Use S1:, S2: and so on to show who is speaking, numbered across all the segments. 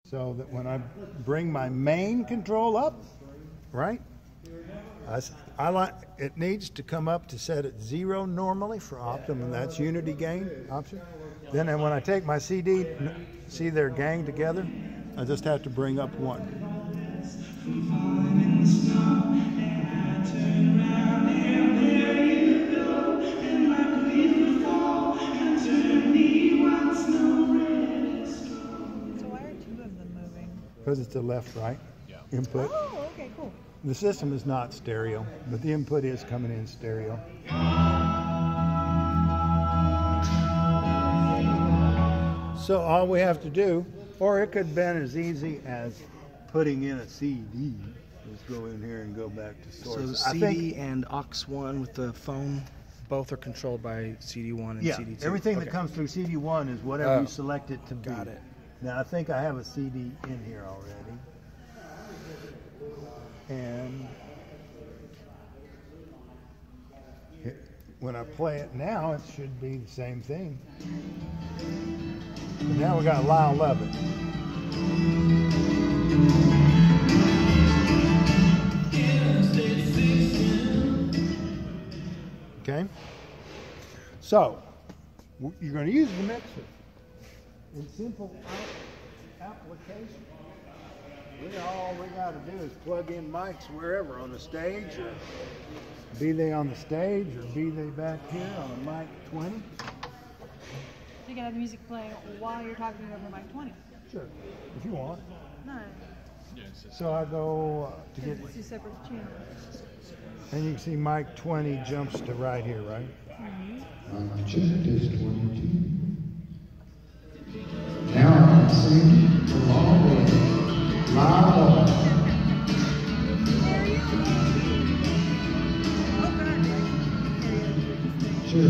S1: so that when I bring my main control up, right, I like it needs to come up to set at 0 normally for optimum. That's unity gain option. Then when I take my CD, see they're ganged together, I just have to bring up 1.
S2: So why are 2 of them moving?
S1: Because it's the left-right input.
S2: Oh, okay, cool.
S1: The system is not stereo, but the input is coming in stereo. So all we have to do, or it could have been as easy as putting in a CD. Just go in here and go back to source.
S3: So CD and aux1 with the phone, both are controlled by CD1 and CD2.
S1: Everything that comes through CD1 is whatever you select it to be.
S3: Got it.
S1: Now I think I have a CD in here already. And when I play it now, it should be the same thing. But now we got Lyle Levitt. Okay? So, you're going to use the mixer in simple application. All we got to do is plug in mics wherever, on the stage, or be they on the stage, or be they back here on a mic 20.
S2: So you can have music playing while you're talking over mic 20.
S1: Sure, if you want.
S2: Nice.
S1: So I go to get,
S2: It's 2 separate channels.
S1: and you can see mic 20 jumps to right here, right?
S2: Mm-hmm.
S4: Check this 22. Now I'm singing along with my voice. Sure.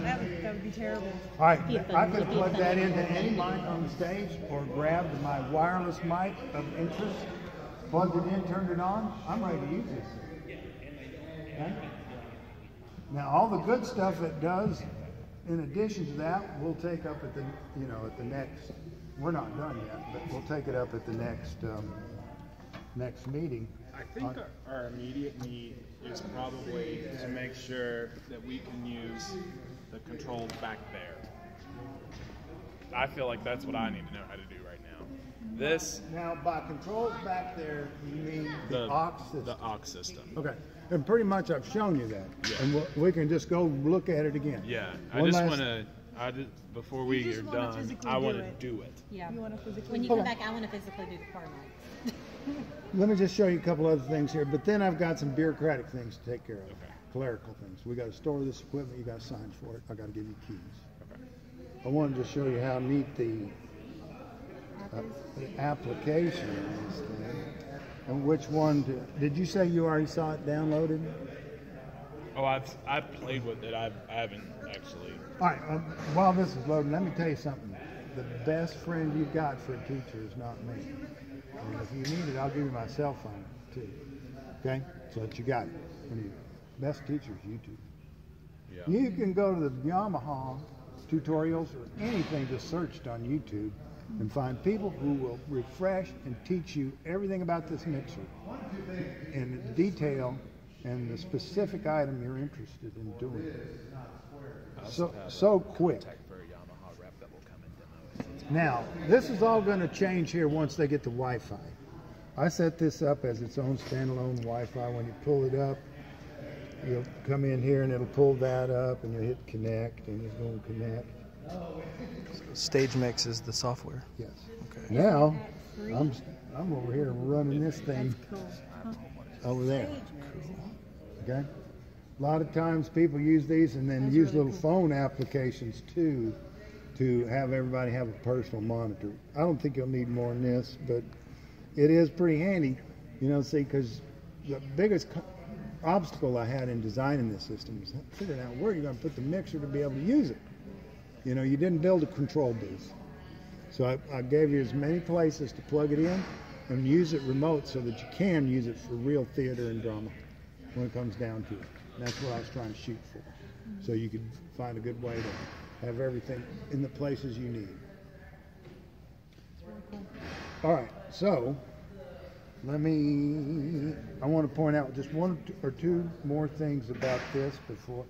S2: That would be terrible.
S1: All right, I could plug that into any mic on the stage, or grab my wireless mic of interest, plugged it in, turned it on. I'm ready to use this. Okay? Now, all the good stuff it does, in addition to that, we'll take up at the, at the next. We're not done yet, but we'll take it up at the next next meeting.
S5: I think our immediate need is probably to make sure that we can use the controls back there. I feel like that's what I need to know how to do right now. This
S1: Now, by controls back there, you mean the aux system?
S5: The aux system.
S1: Okay, and pretty much I've shown you that,
S5: Yeah.
S1: and we can just go look at it again.
S5: Yeah, before we are done, I want to do it.
S6: Yeah.
S2: You want to physically
S6: When you
S1: Hold
S6: come
S1: on.
S6: back, I want to physically do the car mics.
S1: Let me just show you a couple other things here, but then I've got some bureaucratic things to take care of.
S5: Okay.
S1: Clerical things. We got to store this equipment. You got to sign for it. I got to give you keys.
S5: Okay.
S1: I wanted to show you how neat the application is. And which one? Did you say you already saw it downloaded?
S5: Oh, I've played with it. I haven't actually.
S1: All right. While this is loading, let me tell you something. The best friend you've got for a teacher is not me. And if you need it, I'll give you my cell phone too. Okay? So that you got it. Best teacher is YouTube.
S5: Yeah.
S1: You can go to the Yamaha tutorials or anything just searched on YouTube and find people who will refresh and teach you everything about this mixer in detail and the specific item you're interested in doing. So quick. Now, this is all going to change here once they get the Wi-Fi. I set this up as its own standalone Wi-Fi. When you pull it up, you'll come in here and it'll pull that up, and you'll hit connect, and it's going to connect.
S3: Stage Mix is the software.
S1: Yes.
S3: Okay.
S1: Now, I'm over here running this thing over there. Okay. A lot of times people use these and then use little phone applications too, to have everybody have a personal monitor. I don't think you'll need more than this, but it is pretty handy, see, because the biggest obstacle I had in designing this system was figuring out where you're going to put the mixer to be able to use it. You didn't build a control booth. So I gave you as many places to plug it in and use it remote so that you can use it for real theater and drama when it comes down to it. And that's what I was trying to shoot for. So you could find a good way to have everything in the places you need.
S2: It's really cool.
S1: All right, so I want to point out just one or two more things about this before.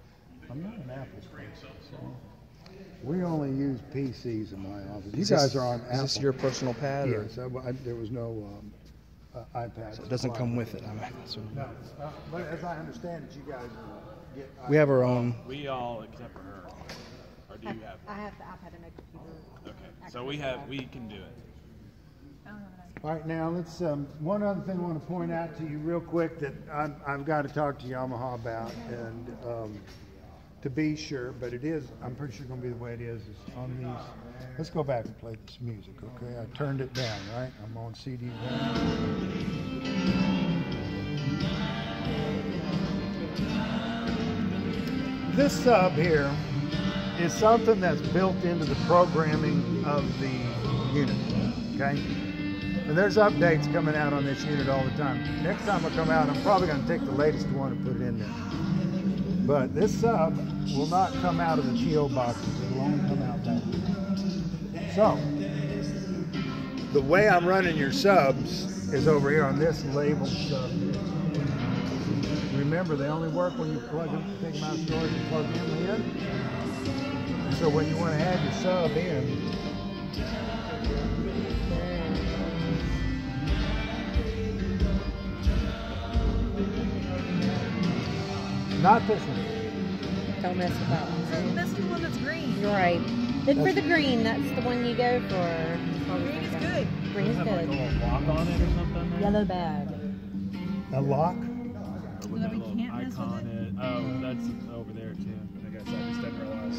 S1: I'm not an Apple person, so we only use PCs in my office. You guys are on Apple.
S3: Is this your personal pad? Or?
S1: Yes, there was no iPad.
S3: So it doesn't come with it.
S1: No, but as I understand it, you guys get.
S3: We have our own.
S5: We all, except for her. Or do you have?
S6: I have the iPad and my computer.
S5: Okay, so we can do it.
S2: I don't have an
S1: All right, now let's. One other thing I want to point out to you real quick that I've got to talk to Yamaha about, and to be sure, but it is. I'm pretty sure going to be the way it is on these. Let's go back and play this music, okay? I turned it down, right? I'm on CD. This sub here is something that's built into the programming of the unit, okay? And there's updates coming out on this unit all the time. Next time I come out, I'm probably going to take the latest one and put it in there. But this sub will not come out of the TO boxes. It'll only come out that way. So, the way I'm running your subs is over here on this labeled sub. Remember, they only work when you plug them, take them out of storage and plug them in. So when you want to add your sub in, not this one.
S6: Don't mess with that one.
S2: That's the one that's green.
S6: You're right. Look for the green. That's the one you go for.
S2: Green is good.
S6: Green is
S5: Does it have like a
S6: good.
S5: little lock on it or something?
S6: Yellow bag.
S1: A lock?
S2: So that we can't mess with it.
S5: Oh, that's over there too. I guess I just didn't realize.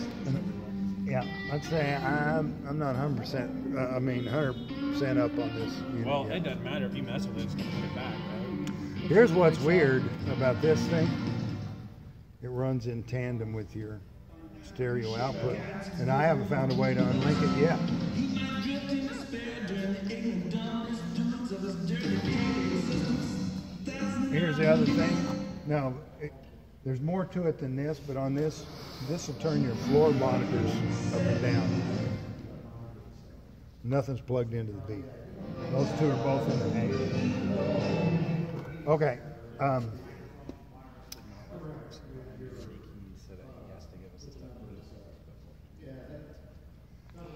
S1: Yeah, I'd say I'm not 100%. I mean 100% up on this unit
S5: Well,
S1: yet.
S5: it doesn't matter if you mess with it, it's gonna put it back, right?
S1: Here's what's weird about this thing. It runs in tandem with your stereo output, and I haven't found a way to unlink it yet. Here's the other thing. Now, there's more to it than this, but on this will turn your floor monitors up and down. Nothing's plugged into the beat. Those two are both in the A. Okay.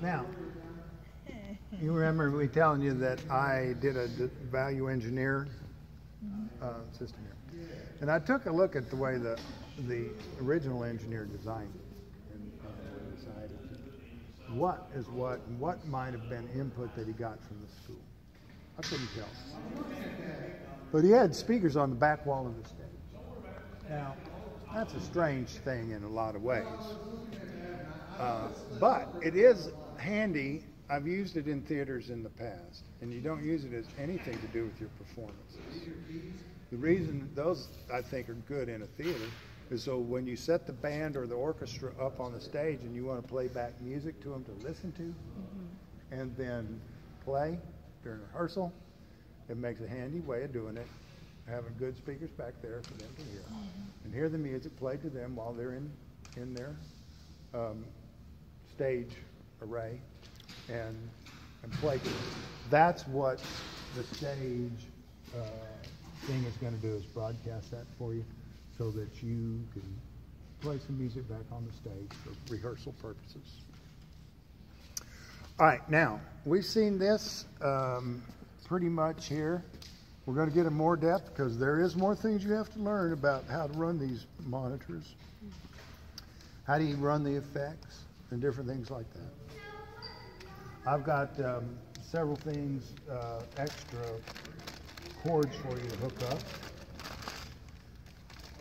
S1: Now, you remember me telling you that I did a value engineer system here. And I took a look at the way the original engineer designed it and decided what might have been input that he got from the school. I couldn't tell. But he had speakers on the back wall of the stage. Now, that's a strange thing in a lot of ways. But it is handy. I've used it in theaters in the past, and you don't use it as anything to do with your performances. The reason those, I think, are good in a theater is so when you set the band or the orchestra up on the stage and you want to play back music to them to listen to, and then play during rehearsal, it makes a handy way of doing it, having good speakers back there for them to hear, and hear the music played to them while they're in their stage array, and play to them. That's what the stage thing is going to do, is broadcast that for you so that you can play some music back on the stage for rehearsal purposes. All right, now we've seen this pretty much here. We're going to get in more depth because there is more things you have to learn about how to run these monitors. How do you run the effects and different things like that. I've got several things, extra cords for you to hook up.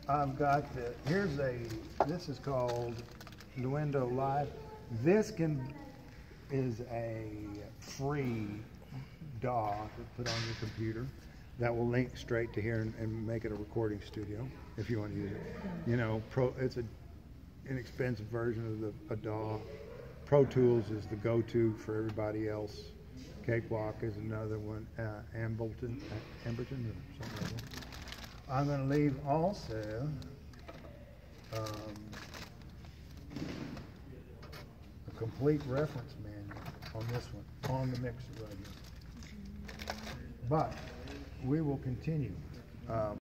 S1: I've got this is called Nuendo Live. This is a free DAW to put on your computer that will link straight to here and make it a recording studio if you want to use it. You know, it's an inexpensive version of a DAW. Pro Tools is the go-to for everybody else. Cakewalk is another one. Emberton or something like that. I'm going to leave also a complete reference manual on this one, on the mixer right here. But we will continue.